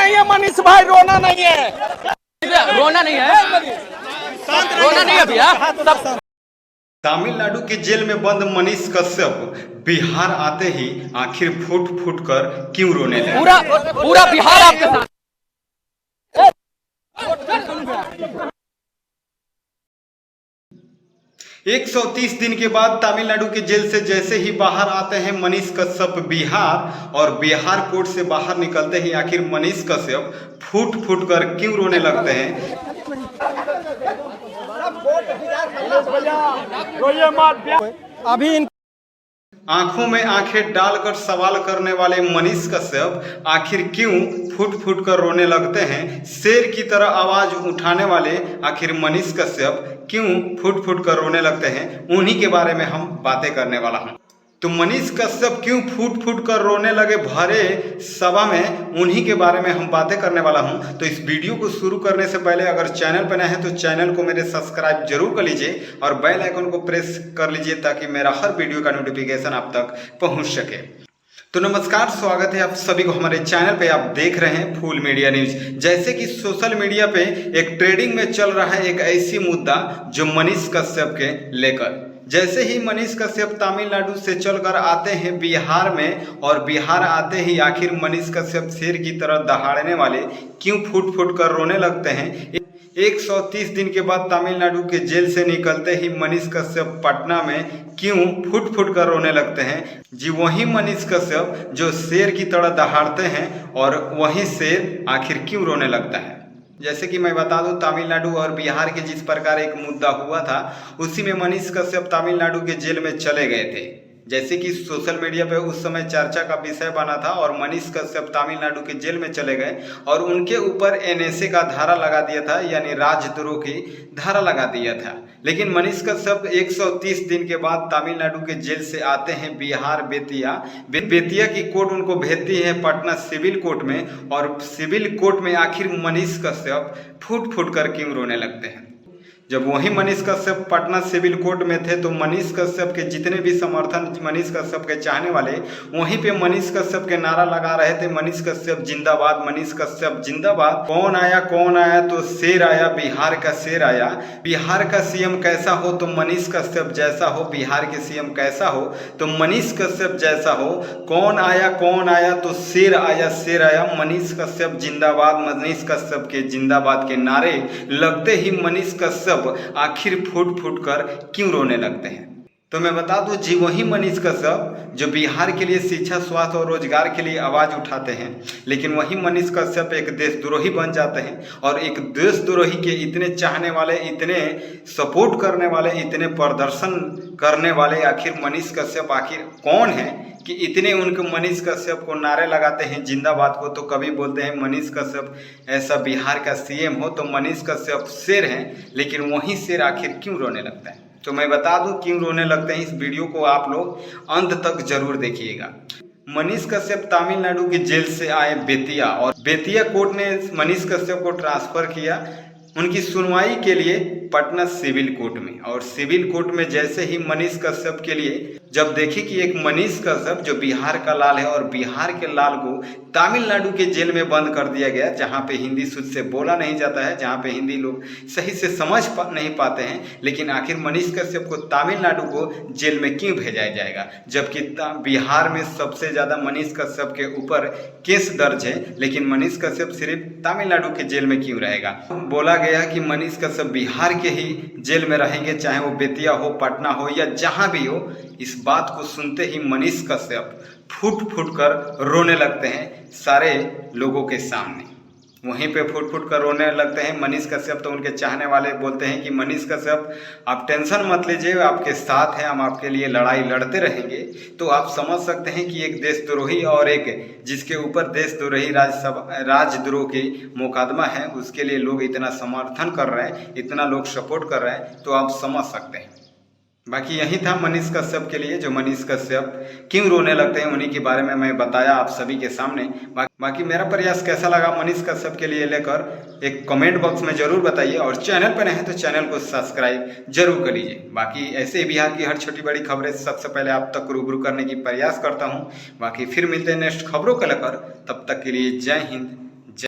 नहीं है मनीष भाई, रोना नहीं है, रोना नहीं है, रोना नहीं है भैया। तमिलनाडु के जेल में बंद मनीष कश्यप बिहार आते ही आखिर फूट फूट कर क्यों रोने लगे? पूरा पूरा बिहार आपके साथ। 130 दिन के बाद तमिलनाडु के जेल से जैसे ही बाहर आते हैं मनीष कश्यप बिहार, और बिहार कोर्ट से बाहर निकलते ही आखिर मनीष कश्यप फूट फूट कर क्यों रोने लगते हैं? अभी आंखों में आंखें डालकर सवाल करने वाले मनीष कश्यप आखिर क्यों फूट फूट कर रोने लगते हैं? शेर की तरह आवाज उठाने वाले आखिर मनीष कश्यप क्यों फूट फूट कर रोने लगते हैं? उन्हीं के बारे में हम बातें करने वाला हूं। तो मनीष कश्यप क्यों फूट फूट कर रोने लगे भरे सभा में, उन्हीं के बारे में हम बातें करने वाला हूं। तो इस वीडियो को शुरू करने से पहले अगर चैनल पर नए हैं तो चैनल को मेरे सब्सक्राइब जरूर कर लीजिए और बेल आइकन को प्रेस कर लीजिए ताकि मेरा हर वीडियो का नोटिफिकेशन आप तक पहुंच सके। तो नमस्कार, स्वागत है आप सभी को हमारे चैनल पे। आप देख रहे हैं फुल मीडिया न्यूज। जैसे कि सोशल मीडिया पे एक ट्रेंडिंग में चल रहा है एक ऐसी मुद्दा जो मनीष कश्यप के लेकर। जैसे ही मनीष कश्यप तमिलनाडु से चलकर आते हैं बिहार में, और बिहार आते ही आखिर मनीष कश्यप शेर की तरह दहाड़ने वाले क्यों फूट फूट कर रोने लगते हैं? 130 दिन के बाद तमिलनाडु के जेल से निकलते ही मनीष कश्यप पटना में क्यों फुट फुट कर रोने लगते हैं? जी वही मनीष कश्यप जो शेर की तरह दहाड़ते हैं, और वही शेर आखिर क्यों रोने लगता है? जैसे कि मैं बता दूं, तमिलनाडु और बिहार के जिस प्रकार एक मुद्दा हुआ था, उसी में मनीष कश्यप तमिलनाडु के जेल में चले गए थे। जैसे कि सोशल मीडिया पे उस समय चर्चा का विषय बना था, और मनीष कश्यप तमिलनाडु के जेल में चले गए और उनके ऊपर एनएसए का धारा लगा दिया था, यानी राजद्रोह की धारा लगा दिया था। लेकिन मनीष कश्यप 130 दिन के बाद तमिलनाडु के जेल से आते हैं बिहार बेतिया की कोर्ट उनको भेजती है पटना सिविल कोर्ट में, और सिविल कोर्ट में आखिर मनीष कश्यप फूट फूट कर क्यों रोने लगते हैं? जब वही मनीष कश्यप पटना सिविल कोर्ट में थे तो मनीष कश्यप के जितने भी समर्थन, मनीष कश्यप के चाहने वाले, वहीं पे मनीष कश्यप के नारा लगा रहे थे, मनीष कश्यप जिंदाबाद, मनीष कश्यप जिंदाबाद। कौन आया तो शेर आया, बिहार का शेर आया। बिहार का सीएम कैसा हो तो मनीष कश्यप जैसा हो, बिहार के सीएम कैसा हो तो मनीष कश्यप जैसा हो। कौन आया तो शेर आया, मनीष कश्यप जिंदाबाद। मनीष कश्यप के जिंदाबाद के नारे लगते ही मनीष कश्यप आखिर फूट फूट कर क्यों रोने लगते हैं? तो मैं बता दूं, जी वही मनीष कश्यप जो बिहार के लिए शिक्षा, स्वास्थ्य और रोजगार के लिए आवाज उठाते हैं, लेकिन वही मनीष कश्यप एक देशद्रोही बन जाते हैं। और एक देशद्रोही के इतने चाहने वाले, इतने सपोर्ट करने वाले, इतने प्रदर्शन करने वाले आखिर मनीष कश्यप आखिर कौन है कि इतने उनके मनीष कश्यप को नारे लगाते हैं जिंदाबाद को? तो कभी बोलते हैं मनीष कश्यप ऐसा बिहार का सीएम हो तो मनीष कश्यप शेर हैं, लेकिन वही शेर आखिर क्यों रोने लगता है? तो मैं बता दूं क्यों रोने लगते हैं। इस वीडियो को आप लोग अंत तक जरूर देखिएगा। मनीष कश्यप तमिलनाडु के जेल से आए बेतिया, और बेतिया कोर्ट ने मनीष कश्यप को ट्रांसफर किया उनकी सुनवाई के लिए पटना सिविल कोर्ट में। और सिविल कोर्ट में जैसे ही मनीष कश्यप के लिए जब देखी कि एक मनीष कश्यप जो बिहार का लाल है, और बिहार के लाल को तमिलनाडु के जेल में बंद कर दिया गया, जहां पे हिंदी शुद्ध से बोला नहीं जाता है, जहां पे हिंदी लोग सही से समझ नहीं पाते हैं, लेकिन आखिर मनीष कश्यप को तमिलनाडु को जेल में क्यों भेजा जाएगा? जबकि बिहार में सबसे ज़्यादा मनीष कश्यप के ऊपर केस दर्ज है, लेकिन मनीष कश्यप सिर्फ तमिलनाडु के जेल में क्यों रहेगा? बोला गया कि मनीष कश्यप बिहार के ही जेल में रहेंगे, चाहे वो बेतिया हो, पटना हो या जहां भी हो। इस बात को सुनते ही मनीष कश्यप फूट फूट कर रोने लगते हैं सारे लोगों के सामने। वहीं पे फूट फूट कर रोने लगते हैं मनीष कश्यप। तो उनके चाहने वाले बोलते हैं कि मनीष कश्यप आप टेंशन मत लीजिए, आपके साथ हैं, हम आपके लिए लड़ाई लड़ते रहेंगे। तो आप समझ सकते हैं कि एक देशद्रोही और एक जिसके ऊपर देशद्रोही राजद्रोह की मुकदमा है, उसके लिए लोग इतना समर्थन कर रहे हैं, इतना लोग सपोर्ट कर रहे हैं, तो आप समझ सकते हैं। बाकी यही था मनीष कश्यप के लिए, जो मनीष कश्यप क्यों रोने लगते हैं उन्हीं के बारे में मैं बताया आप सभी के सामने। बाकी मेरा प्रयास कैसा लगा मनीष कश्यप के लिए लेकर एक कमेंट बॉक्स में जरूर बताइए, और चैनल पर नए हैं तो चैनल को सब्सक्राइब जरूर कर लीजिए। बाकी ऐसे ही बिहार की हर छोटी बड़ी खबरें सबसे पहले आप तक रूबरू करने की प्रयास करता हूँ। बाकी फिर मिलते हैं नेक्स्ट खबरों को लेकर, तब तक के लिए जय हिंद,